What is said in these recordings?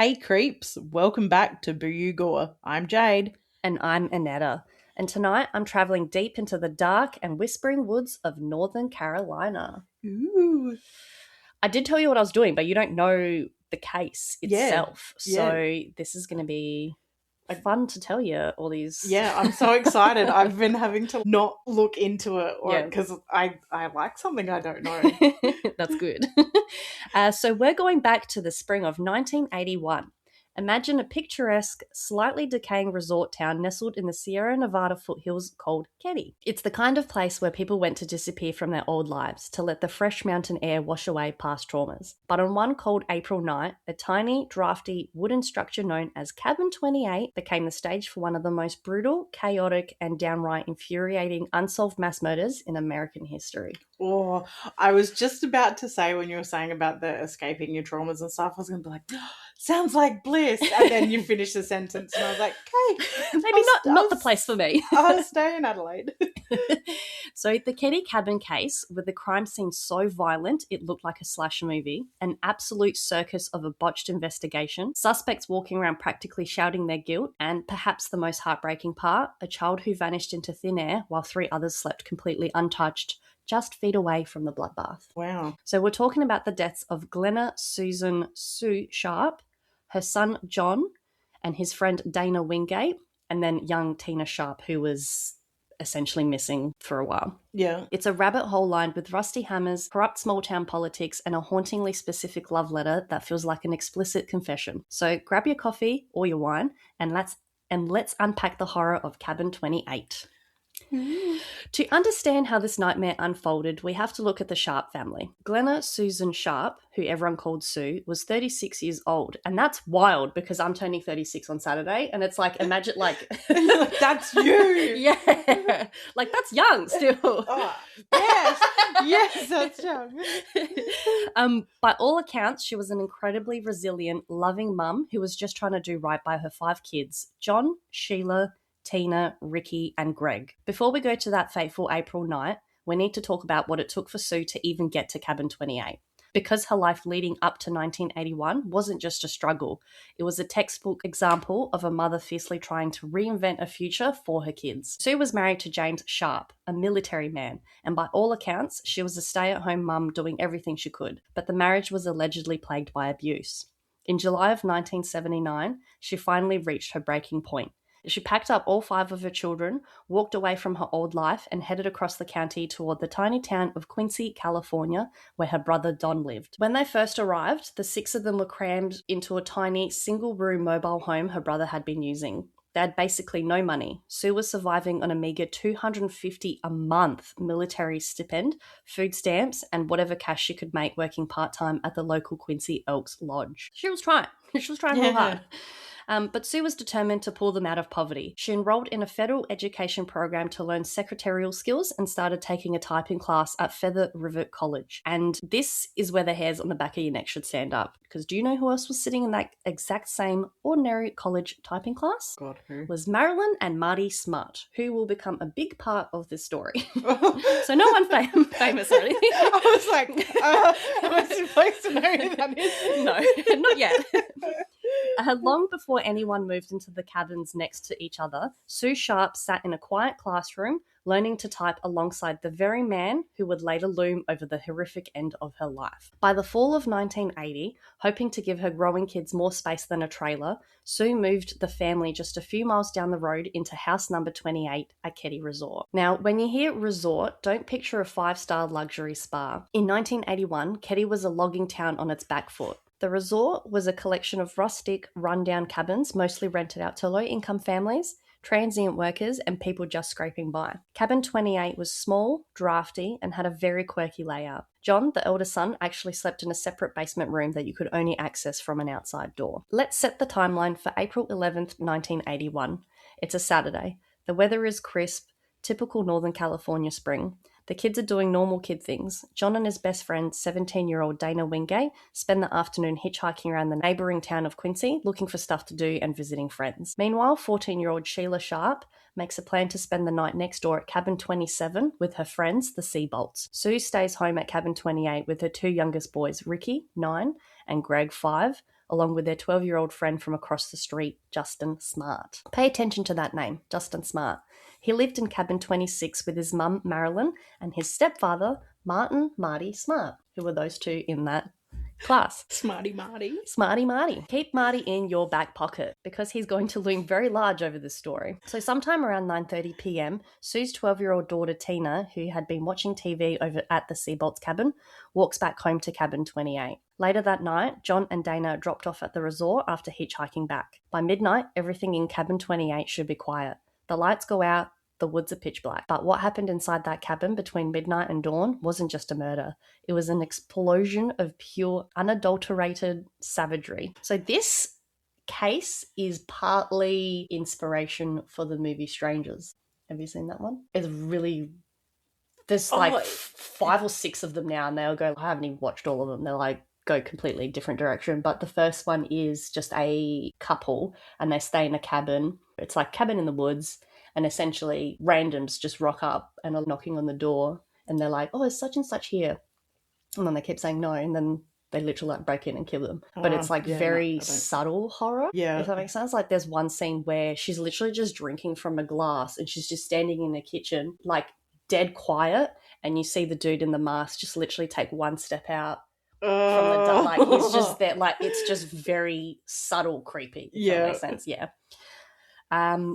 Hey creeps, welcome back to Boo You Gore. I'm Jade. And I'm Annetta. And tonight I'm travelling deep into the dark and whispering woods of Northern Carolina. Ooh. I did tell you what I was doing, but you don't know the case itself. Yeah. So this is going to be fun to tell you all these. Yeah, I'm so excited. I've been having to not look into it Yeah. because I like something I don't know. That's good. So we're going back to the spring of 1981. Imagine a picturesque, slightly decaying resort town nestled in the Sierra Nevada foothills called Keddie. It's the kind of place where people went to disappear from their old lives, to let the fresh mountain air wash away past traumas. But on one cold April night, a tiny, drafty, wooden structure known as Cabin 28 became the stage for one of the most brutal, chaotic, and downright infuriating unsolved mass murders in American history. Oh, I was just about to say when you were saying about the escaping your traumas and stuff, I was going to be like, sounds like bliss. And then you finish the sentence and I was like, okay. Maybe not the place for me. I'll stay in Adelaide. So the Keddie cabin case, with the crime scene so violent it looked like a slasher movie, an absolute circus of a botched investigation, suspects walking around practically shouting their guilt, and perhaps the most heartbreaking part, a child who vanished into thin air while 3 others slept completely untouched, just feet away from the bloodbath. Wow. So we're talking about the deaths of Glenna Susan Sue Sharp, her son John, and his friend Dana Wingate, and then young Tina Sharp, who was essentially missing for a while. Yeah. It's a rabbit hole lined with rusty hammers, corrupt small town politics, and a hauntingly specific love letter that feels like an explicit confession. So grab your coffee or your wine and let's unpack the horror of Cabin 28. To understand how this nightmare unfolded, we have to look at the Sharp family. Glenna Susan Sharp, who everyone called Sue, was 36 years old. And that's wild because I'm turning 36 on Saturday. And it's like, imagine like... that's you. Yeah. Like, that's young still. Oh, yes. Yes, that's young. By all accounts, she was an incredibly resilient, loving mum who was just trying to do right by her 5 kids, John, Sheila, Tina, Ricky, and Greg. Before we go to that fateful April night, we need to talk about what it took for Sue to even get to Cabin 28. Because her life leading up to 1981 wasn't just a struggle, it was a textbook example of a mother fiercely trying to reinvent a future for her kids. Sue was married to James Sharp, a military man, and by all accounts, she was a stay-at-home mum doing everything she could, but the marriage was allegedly plagued by abuse. In July of 1979, she finally reached her breaking point. She packed up all 5 of her children, walked away from her old life, and headed across the county toward the tiny town of Quincy, California, where her brother Don lived. When they first arrived, the 6 of them were crammed into a tiny, single-room mobile home her brother had been using. They had basically no money. Sue was surviving on a meager $250 a month military stipend, food stamps, and whatever cash she could make working part-time at the local Quincy Elks Lodge. She was trying. She was trying real hard. But Sue was determined to pull them out of poverty. She enrolled in a federal education program to learn secretarial skills and started taking a typing class at Feather River College. And this is where the hairs on the back of your neck should stand up. Because do you know who else was sitting in that exact same ordinary college typing class? God, who? Was Marilyn and Marty Smart, who will become a big part of this story. So no one famous or anything. I was like, am I supposed to know who that is? No, not yet. Long before anyone moved into the cabins next to each other, Sue Sharp sat in a quiet classroom, learning to type alongside the very man who would later loom over the horrific end of her life. By the fall of 1980, hoping to give her growing kids more space than a trailer, Sue moved the family just a few miles down the road into house number 28 at Keddie Resort. Now, when you hear resort, don't picture a 5-star luxury spa. In 1981, Keddie was a logging town on its back foot. The resort was a collection of rustic, rundown cabins, mostly rented out to low-income families, transient workers, and people just scraping by. Cabin 28 was small, drafty, and had a very quirky layout. John, the elder son, actually slept in a separate basement room that you could only access from an outside door. Let's set the timeline for April 11th, 1981. It's a Saturday. The weather is crisp, typical Northern California spring. The kids are doing normal kid things. John and his best friend, 17-year-old Dana Wingate, spend the afternoon hitchhiking around the neighbouring town of Quincy, looking for stuff to do and visiting friends. Meanwhile, 14-year-old Sheila Sharp makes a plan to spend the night next door at Cabin 27 with her friends, the Seabolts. Sue stays home at Cabin 28 with her 2 youngest boys, Ricky, 9, and Greg, 5, along with their 12-year-old friend from across the street, Justin Smart. Pay attention to that name, Justin Smart. He lived in cabin 26 with his mum, Marilyn, and his stepfather, Marty Smart, who were those two in that class. Smarty Marty. Smarty Marty. Keep Marty in your back pocket because he's going to loom very large over this story. So sometime around 9:30 p.m, Sue's 12-year-old daughter Tina, who had been watching TV over at the Seabolt's cabin, walks back home to cabin 28. Later that night, John and Dana dropped off at the resort after hitchhiking back. By midnight, everything in cabin 28 should be quiet. The lights go out, the woods are pitch black. But what happened inside that cabin between midnight and dawn wasn't just a murder. It was an explosion of pure, unadulterated savagery. So this case is partly inspiration for the movie Strangers. Have you seen that one? It's really... There's like 5 or 6 of them now, and they'll go... I haven't even watched all of them. They're like, go completely different direction. But the first one is just a couple, and they stay in a cabin. It's like cabin in the woods, and essentially randoms just rock up and are knocking on the door, and they're like, oh, is such and such here? And then they keep saying no, and then they literally like break in and kill them. But it's like very subtle horror. Yeah. If that makes sense. Like there's one scene where she's literally just drinking from a glass, and she's just standing in the kitchen, like dead quiet, and you see the dude in the mask just literally take one step out from the dark. Like he's just there, like it's just very subtle creepy. If that makes sense. Yeah.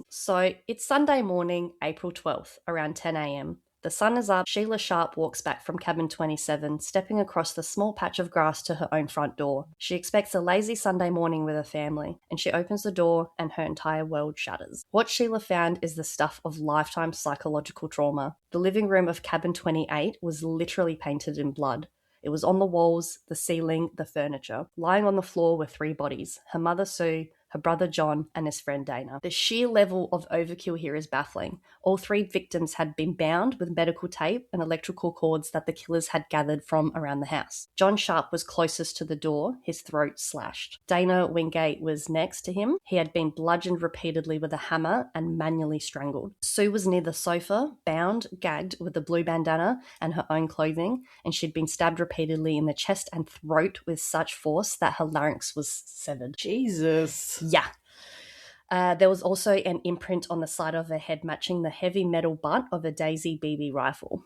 So it's Sunday morning, April 12th, around 10 a.m. The sun is up. Sheila Sharp walks back from cabin 27, stepping across the small patch of grass to her own front door. She expects a lazy Sunday morning with her family, and she opens the door and her entire world shatters. What Sheila found is the stuff of lifetime psychological trauma. The living room of cabin 28 was literally painted in blood. It was on the walls, the ceiling, the furniture. Lying on the floor were 3 bodies: her mother Sue, her brother John, and his friend Dana. The sheer level of overkill here is baffling. All 3 victims had been bound with medical tape and electrical cords that the killers had gathered from around the house. John Sharp was closest to the door, his throat slashed. Dana Wingate was next to him. He had been bludgeoned repeatedly with a hammer and manually strangled. Sue was near the sofa, bound, gagged with a blue bandana and her own clothing, and she'd been stabbed repeatedly in the chest and throat with such force that her larynx was severed. Jesus. Yeah. There was also an imprint on the side of her head matching the heavy metal butt of a Daisy BB rifle.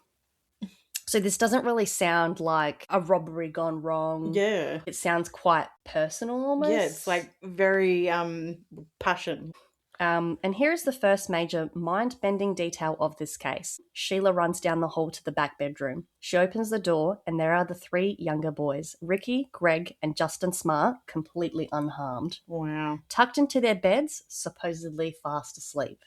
So this doesn't really sound like a robbery gone wrong. Yeah. It sounds quite personal almost. Yeah, it's like very passion. And here is the first major mind-bending detail of this case. Sheila runs down the hall to the back bedroom. She opens the door, and there are the 3 younger boys, Ricky, Greg, and Justin Smart, completely unharmed. Wow. Tucked into their beds, supposedly fast asleep.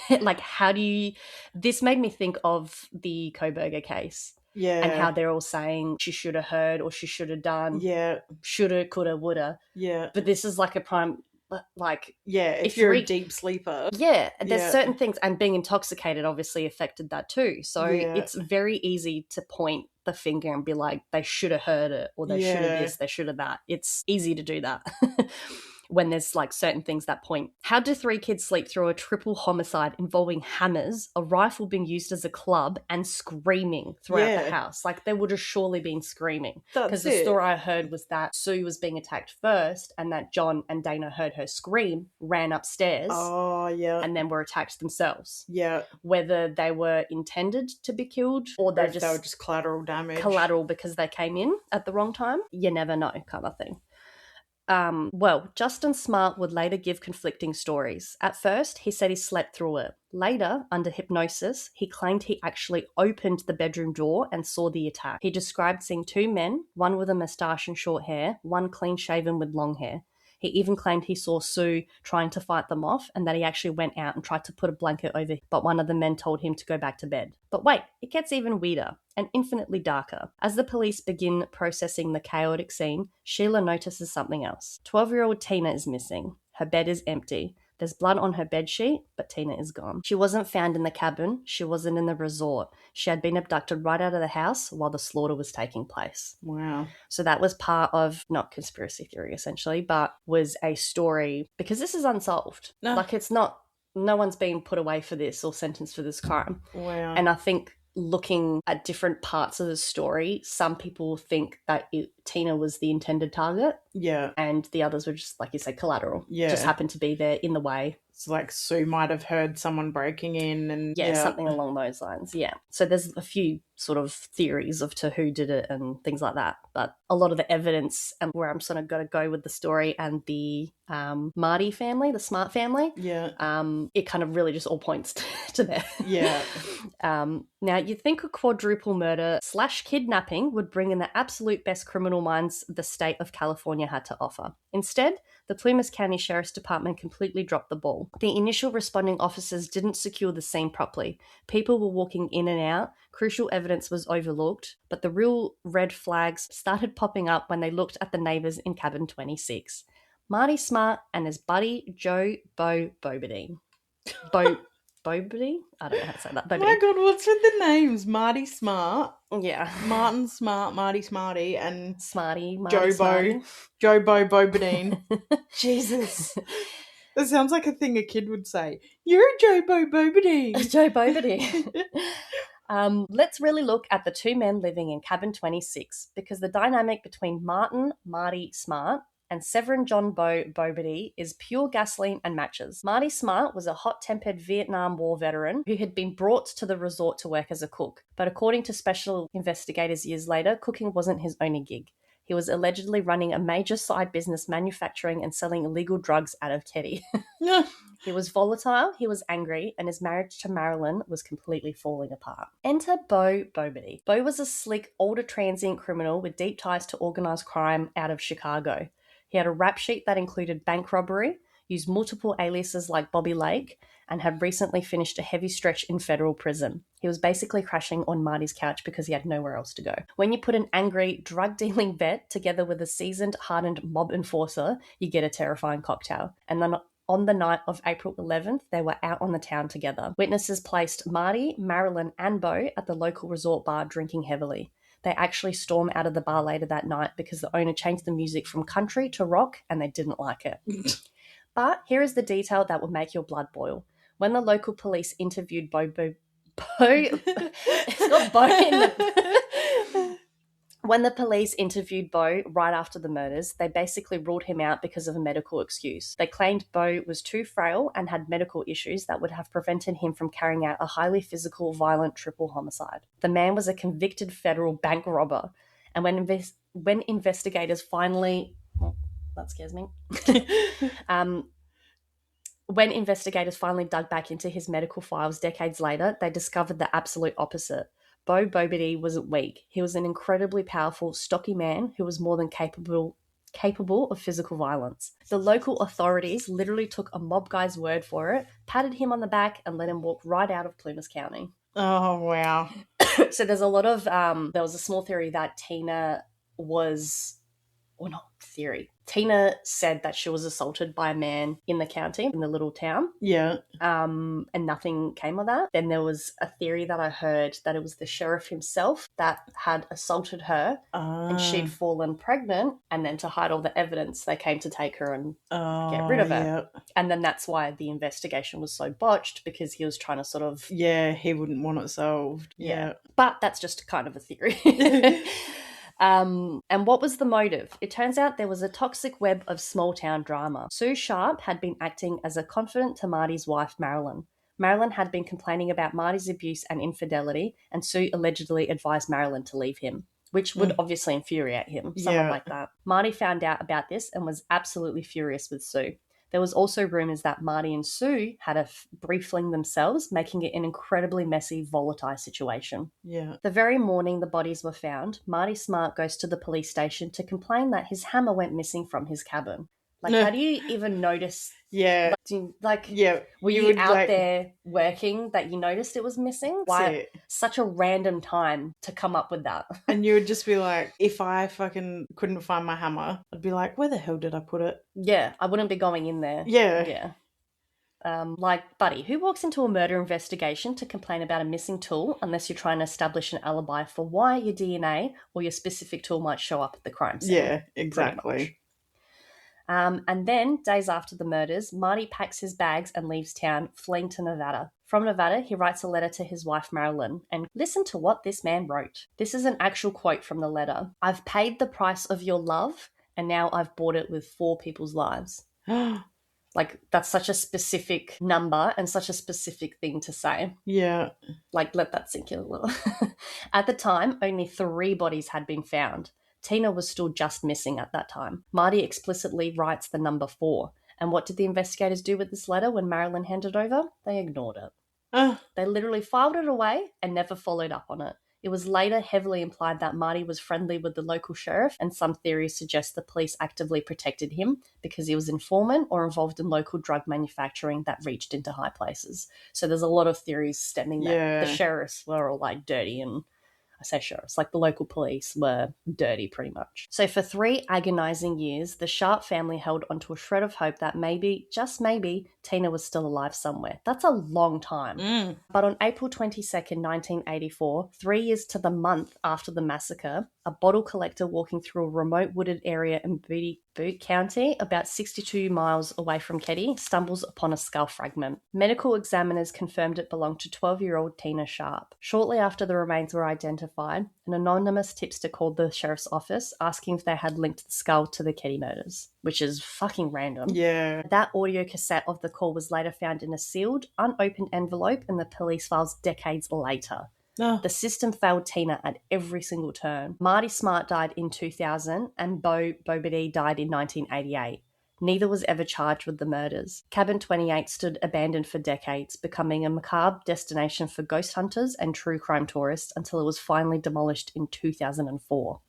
Like, how do you... This made me think of the Koberger case. Yeah. And how they're all saying she should have heard or she should have done. Yeah. Shoulda, coulda, woulda. Yeah. But this is like a prime... Like, yeah, if you're a deep sleeper. Yeah, there's certain things, and being intoxicated obviously affected that too. So it's very easy to point the finger and be like, they should have heard it, or they should have this, they should have that. It's easy to do that. When there's like certain things that point. How do 3 kids sleep through a triple homicide involving hammers, a rifle being used as a club, and screaming throughout the house? Like, they would have surely been screaming. Because the story I heard was that Sue was being attacked first, and that John and Dana heard her scream, ran upstairs, and then were attacked themselves. Yeah. Whether they were intended to be killed, or they were just collateral damage. Collateral because they came in at the wrong time. You never know, kind of thing. Well, Justin Smart would later give conflicting stories. At first, he said he slept through it. Later, under hypnosis, he claimed he actually opened the bedroom door and saw the attack. He described seeing 2 men, one with a moustache and short hair, one clean-shaven with long hair. He even claimed he saw Sue trying to fight them off, and that he actually went out and tried to put a blanket over, but one of the men told him to go back to bed. But wait, it gets even weirder and infinitely darker. As the police begin processing the chaotic scene, Sheila notices something else. 12-year-old Tina is missing. Her bed is empty. There's blood on her bedsheet, but Tina is gone. She wasn't found in the cabin. She wasn't in the resort. She had been abducted right out of the house while the slaughter was taking place. Wow. So that was part of, not conspiracy theory essentially, but was a story, because this is unsolved. No. Like, it's not, no one's been put away for this or sentenced for this crime. Wow. And I think looking at different parts of the story, some people think that it Tina was the intended target. Yeah. And the others were just, like you say, collateral. Yeah. Just happened to be there in the way. It's like Sue might have heard someone breaking in and something along those lines. Yeah. So there's a few sort of theories of to who did it and things like that. But a lot of the evidence and where I'm sort of going to go with the story and the Marty family, the Smart family, it kind of really just all points to there. Yeah. Now, you'd think a quadruple murder / kidnapping would bring in the absolute best criminal minds the state of California had to offer. Instead, the Plumas County Sheriff's Department completely dropped the ball. The initial responding officers didn't secure the scene properly. People were walking in and out, crucial evidence was overlooked, but the real red flags started popping up when they looked at the neighbours in cabin 26. Marty Smart and his buddy Joe Bobadine. Bobadine? I don't know how to say that. Bobadine. My God, what's with the names? Marty Smart. Yeah. Martin Smart, Marty Smarty, and Smarty, Jobo Bobadine. Jesus. That sounds like a thing a kid would say. You're Jobo Bobadine. Joe Bobadine. Let's really look at the two men living in cabin 26 because the dynamic between Marty Smart and Severin John Bobadine is pure gasoline and matches. Marty Smart was a hot-tempered Vietnam War veteran who had been brought to the resort to work as a cook. But according to special investigators years later, cooking wasn't his only gig. He was allegedly running a major side business manufacturing and selling illegal drugs out of Keddie. He was volatile, he was angry, and his marriage to Marilyn was completely falling apart. Enter Bo Bobadine. Bo was a slick, older transient criminal with deep ties to organised crime out of Chicago. He had a rap sheet that included bank robbery, used multiple aliases like Bobby Lake, and had recently finished a heavy stretch in federal prison. He was basically crashing on Marty's couch because he had nowhere else to go. When you put an angry, drug-dealing vet together with a seasoned, hardened mob enforcer, you get a terrifying cocktail. And then on the night of April 11th, they were out on the town together. Witnesses placed Marty, Marilyn, and Bo at the local resort bar drinking heavily. They actually stormed out of the bar later that night because the owner changed the music from country to rock and they didn't like it. But here is the detail that will make your blood boil. When the local police interviewed When the police interviewed Bo right after the murders, they basically ruled him out because of a medical excuse. They claimed Bo was too frail and had medical issues that would have prevented him from carrying out a highly physical, violent triple homicide. The man was a convicted federal bank robber. And when investigators finally... Oh, that scares me. When investigators finally dug back into his medical files decades later, they discovered the absolute opposite. Bo Bobadine wasn't weak. He was an incredibly powerful, stocky man who was more than capable of physical violence. The local authorities literally took a mob guy's word for it, patted him on the back, and let him walk right out of Plumas County. Oh, wow. So there's a lot of... there was a small theory that Tina was... Well, not theory. Tina said that she was assaulted by a man in the county, in the little town. Yeah. And nothing came of that. Then there was a theory that I heard that it was the sheriff himself that had assaulted her and she'd fallen pregnant. And then to hide all the evidence, they came to take her and get rid of her. Yeah. And then that's why the investigation was so botched because he was trying to sort of... Yeah, he wouldn't want it solved. Yeah. But that's just kind of a theory. And what was the motive? It turns out there was a toxic web of small-town drama. Sue Sharp had been acting as a confidant to Marty's wife, Marilyn. Marilyn had been complaining about Marty's abuse and infidelity, and Sue allegedly advised Marilyn to leave him, which would obviously infuriate him, someone like that. Marty found out about this and was absolutely furious with Sue. There was also rumours that Marty and Sue had a brief fling themselves, making it an incredibly messy, volatile situation. Yeah. The very morning the bodies were found, Marty Smart goes to the police station to complain that his hammer went missing from his cabin. Like, how do you even notice? Yeah. Were you out there working that you noticed it was missing? Why such a random time to come up with that? And you would just be like, if I fucking couldn't find my hammer, I'd be like, where the hell did I put it? Yeah, I wouldn't be going in there. Yeah. Buddy, who walks into a murder investigation to complain about a missing tool unless you're trying to establish an alibi for why your DNA or your specific tool might show up at the crime scene? Yeah, exactly. And then, days after the murders, Marty packs his bags and leaves town, fleeing to Nevada. From Nevada, he writes a letter to his wife Marilyn, and listen to what this man wrote. This is an actual quote from the letter. "I've paid the price of your love, and now I've bought it with 4 people's lives." Like, that's such a specific number and such a specific thing to say. Yeah. Like, let that sink in a little. At the time, only 3 bodies had been found. Tina was still just missing at that time. Marty explicitly writes the number 4. And what did the investigators do with this letter when Marilyn handed over? They ignored it. They literally filed it away and never followed up on it. It was later heavily implied that Marty was friendly with the local sheriff, and some theories suggest the police actively protected him because he was an informant or involved in local drug manufacturing that reached into high places. So there's a lot of theories stemming that the sheriffs were all like dirty, and I say sheriffs, like the local police were dirty pretty much. So for 3 agonizing years, the Sharp family held onto a shred of hope that maybe, just maybe, Tina was still alive somewhere. That's a long time. But on April 22nd, 1984, 3 years to the month after the massacre, a bottle collector walking through a remote wooded area in Butte County, about 62 miles away from Keddie, stumbles upon a skull fragment. Medical examiners confirmed it belonged to 12-year-old Tina Sharp. Shortly after the remains were identified, an anonymous tipster called the sheriff's office asking if they had linked the skull to the Keddie murders, which is fucking random. Yeah. That audio cassette of the call was later found in a sealed, unopened envelope in the police files decades later. The system failed Tina at every single turn. Marty Smart died in 2000 and Bo Bobadee died in 1988. Neither was ever charged with the murders. Cabin 28 stood abandoned for decades, becoming a macabre destination for ghost hunters and true crime tourists until it was finally demolished in 2004.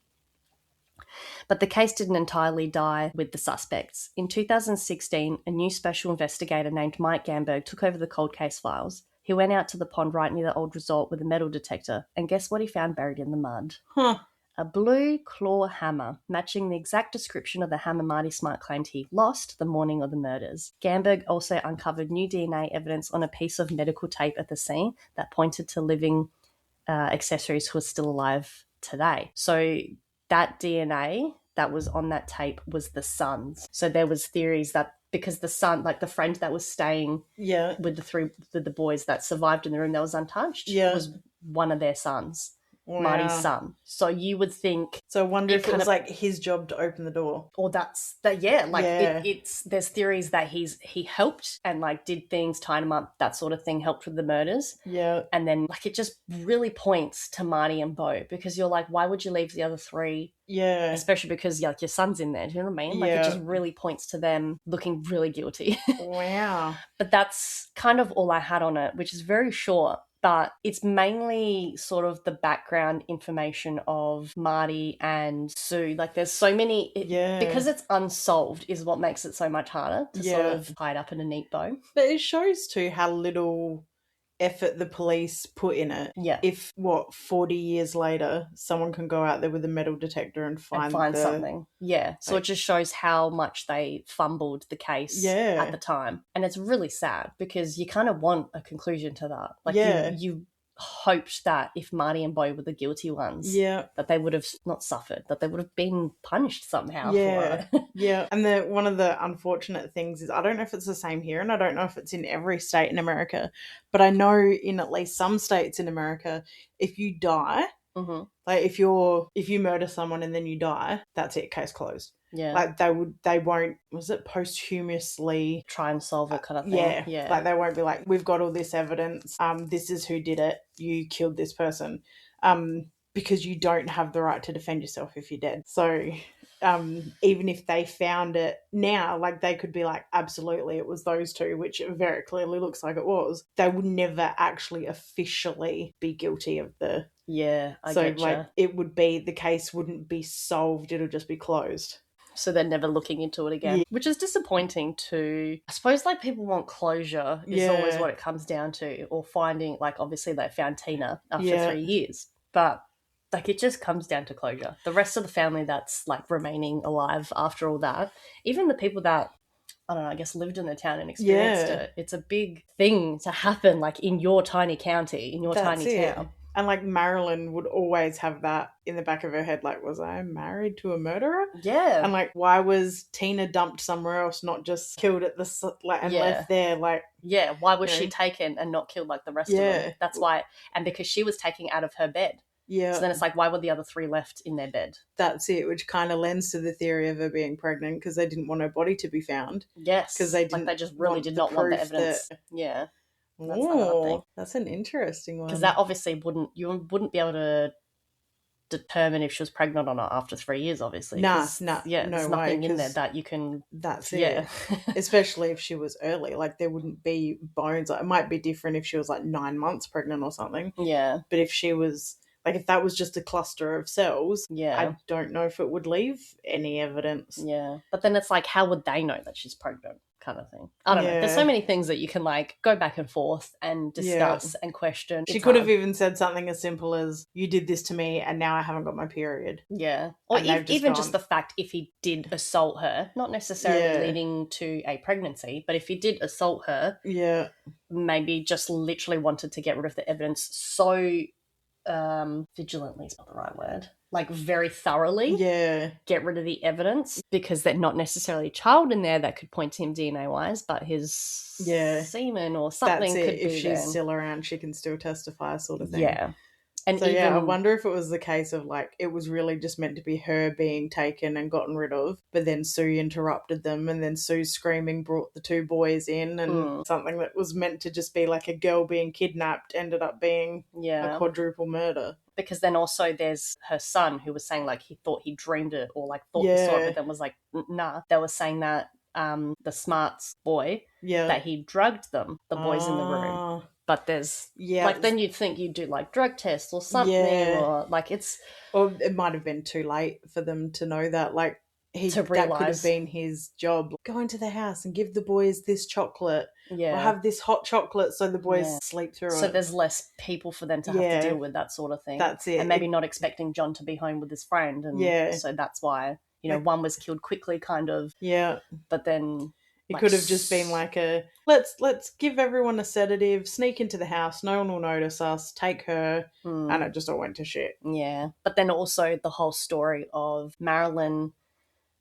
But the case didn't entirely die with the suspects. In 2016, a new special investigator named Mike Gamberg took over the cold case files. He went out to the pond right near the old resort with a metal detector, and guess what he found buried in the mud? A blue claw hammer, matching the exact description of the hammer Marty Smart claimed he lost the morning of the murders. Gamberg also uncovered new DNA evidence on a piece of medical tape at the scene that pointed to living accessories who are still alive today. So that DNA that was on that tape was the son's. So there was theories that because the son, like the friend that was staying with the boys that survived in the room that was untouched, was one of their sons. Wow. Marty's son. So you would think. So I wonder if it was like his job to open the door. Or that's that. Yeah, like it's there's theories that he helped and like did things, tied him up, that sort of thing, helped with the murders. Yeah. And then like it just really points to Marty and Bo, because you're like, why would you leave the other 3? Yeah. Especially because like your son's in there. Do you know what I mean? Like it just really points to them looking really guilty. Wow. But that's kind of all I had on it, which is very short. But it's mainly sort of the background information of Marty and Sue. Like there's so many, because it's unsolved is what makes it so much harder to sort of hide up in a neat bow. But it shows too how little effort the police put in it. Yeah. If 40 years later someone can go out there with a metal detector and find something. Yeah. So it just shows how much they fumbled the case at the time. And it's really sad because you kind of want a conclusion to that. Like you hoped that if Marty and Bo were the guilty ones, that they would have not suffered, that they would have been punished somehow for it. Yeah. And one of the unfortunate things is, I don't know if it's the same here, and I don't know if it's in every state in America, but I know in at least some states in America, if you die, like if you murder someone and then you die, that's it, case closed. Yeah. Like they won't, was it posthumously try and solve it kind of thing? Yeah. Like they won't be like, we've got all this evidence, this is who did it, you killed this person. Because you don't have the right to defend yourself if you're dead. So even if they found it now, like they could be like, absolutely, it was those 2, which it very clearly looks like it was. They would never actually officially be guilty of the... Yeah, I so getcha. Like it would be, the case wouldn't be solved, it'll just be closed. So they're never looking into it again, which is disappointing too. I suppose like people want closure is always what it comes down to, or finding, like obviously they found Tina after 3 years, but like it just comes down to closure. The rest of the family that's like remaining alive after all that, even the people that, I don't know, I guess lived in the town and experienced it. It's a big thing to happen like in your tiny county, in your tiny town. And like Marilyn would always have that in the back of her head, like, was I married to a murderer? Yeah. And like, why was Tina dumped somewhere else, not just killed at the and left there? Like, yeah, why was she taken and not killed like the rest of them? That's why, and because she was taken out of her bed. Yeah. So then it's like, why were the other 3 left in their bed? That's it, which kind of lends to the theory of her being pregnant because they didn't want her body to be found. Yes, because they didn't. Like they just really did not want the evidence. Yeah. That's another thing. That's an interesting one. Because that obviously you wouldn't be able to determine if she was pregnant or not after 3 years, obviously. Nah, yeah, no there's way, nothing in there that you can. That's it. Especially if she was early, like there wouldn't be bones. Like, it might be different if she was like 9 months pregnant or something. Yeah, but if she was like, if that was just a cluster of cells, I don't know if it would leave any evidence. Yeah, but then it's like, how would they know that she's pregnant? Kind of thing. I don't know. There's so many things that you can like go back and forth and discuss and question. She could have even said something as simple as, you did this to me and now I haven't got my period. Yeah. Or even just the fact if he did assault her, not necessarily leading to a pregnancy, but if he did assault her, maybe just literally wanted to get rid of the evidence so vigilantly is not the right word. Like very thoroughly get rid of the evidence because there's not necessarily a child in there that could point to him DNA wise, but his semen or something could be if she's there. Still around, she can still testify, sort of thing. Yeah. And so I wonder if it was the case of like it was really just meant to be her being taken and gotten rid of, but then Sue interrupted them, and then Sue screaming brought the 2 boys in, and something that was meant to just be like a girl being kidnapped ended up being a quadruple murder. Because then also there's her son who was saying like he thought he dreamed it or like thought he saw it, but then was like, nah. They were saying that the Smarts boy, that he drugged them, the boys in the room. But there's like then you'd think you'd do like drug tests or something, or like or it might have been too late for them to know that. Like that could have been his job. Go into the house and give the boys this chocolate. Or have this hot chocolate so the boys sleep through it. So there's less people for them to have to deal with that sort of thing. That's it. And maybe not expecting John to be home with his friend. And so that's why, one was killed quickly kind of. Yeah. But then it could have just been like a let's give everyone a sedative, sneak into the house, no one will notice us, take her, and it just all went to shit. Yeah. But then also the whole story of Marilyn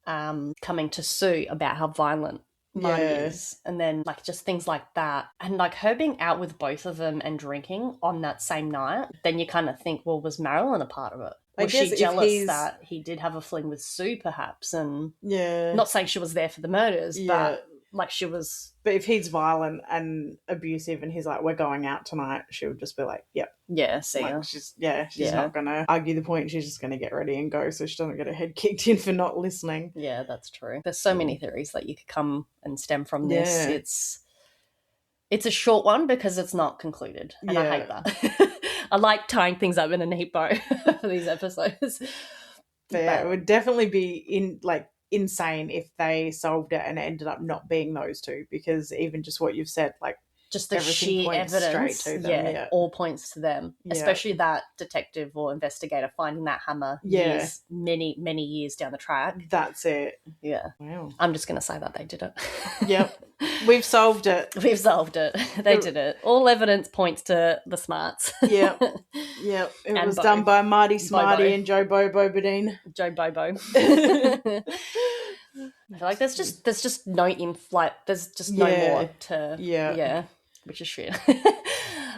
coming to Sue about how violent Marty is, and then like just things like that, and like her being out with both of them and drinking on that same night, then you kind of think, well, was Marilyn a part of it? Was she jealous that he did have a fling with Sue perhaps? And not saying she was there for the murders, but like she was. But if he's violent and abusive and he's like, we're going out tonight, she would just be like, yep. Yeah, see like, she's not going to argue the point. She's just going to get ready and go so she doesn't get her head kicked in for not listening. Yeah, that's true. There's so many theories that you could come and stem from this. It's a short one because it's not concluded, and I hate that. I like tying things up in a neat bow for these episodes. But it would definitely be insane if they solved it and it ended up not being those 2, because even just what you've said, like just the sheer evidence, straight to them, all points to them, especially that detective or investigator finding that hammer many, many years down the track. That's it. Yeah. Wow. I'm just going to say that they did it. Yep. We've solved it. We've solved it. They did it. All evidence points to the Smarts. Yep. Yep. It was done by Marty Smarty and Joe Bobo Badine. Joe Bobo. I feel like there's just no in-flight. There's just no more to which is shit.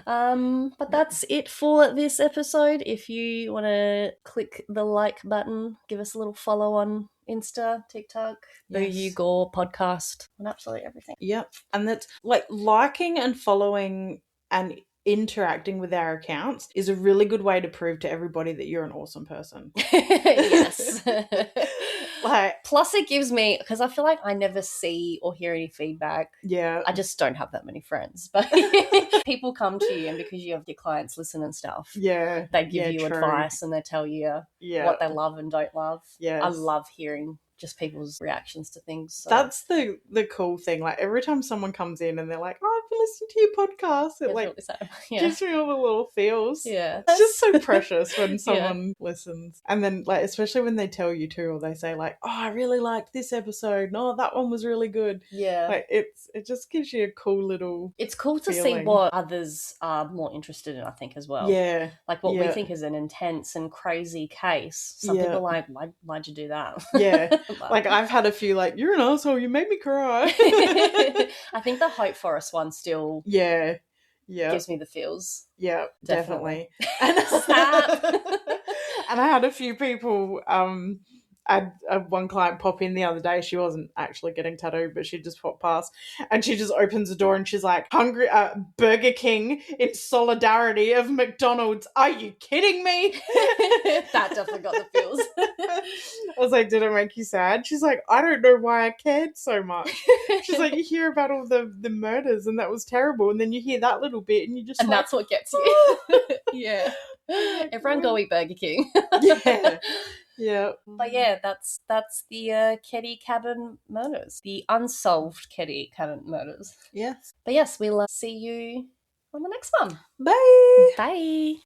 But that's it for this episode. If you want to click the like button, give us a little follow on Insta, TikTok, the You Gore podcast, and absolutely everything. Yep. And that's like liking and following and interacting with our accounts is a really good way to prove to everybody that you're an awesome person. Yes. Like, plus it gives me, because I feel like I never see or hear any feedback. Yeah. I just don't have that many friends. But people come to you, and because you have your clients listen and stuff, they give you advice and they tell you what they love and don't love. Yes. I love hearing just people's reactions to things. So. That's the cool thing. Like every time someone comes in and they're like, "Oh, I've been listening to your podcast," it It's like really sad. Yeah. gives me all the little feels. Yeah. It's just so precious when someone listens. And then like especially when they tell you too, or they say like, "Oh, I really liked this episode. No, that one was really good." Yeah. Like it just gives you a cool little It's cool to see feeling. what others are more interested in, I think, as well. Yeah. Like what we think is an intense and crazy case. Some people are like, why'd you do that? Yeah. Like I've had a few like, "You're an asshole, you made me cry." I think the Hope Forest one still gives me the feels. Yeah, definitely. And and I had a few people, I had one client pop in the other day. She wasn't actually getting tattooed, but she just popped past and she just opens the door and she's like, "Hungry Burger King in solidarity of McDonald's. Are you kidding me?" That definitely got the feels. I was like, "Did it make you sad?" She's like, "I don't know why I cared so much." She's like, "You hear about all the murders and that was terrible, and then you hear that little bit and you just that's what gets you." Yeah. Everyone go eat Burger King. Yeah. Yeah. But yeah, that's the Keddie cabin murders. The unsolved Keddie cabin murders. Yes. But yes, we'll see you on the next one. Bye. Bye.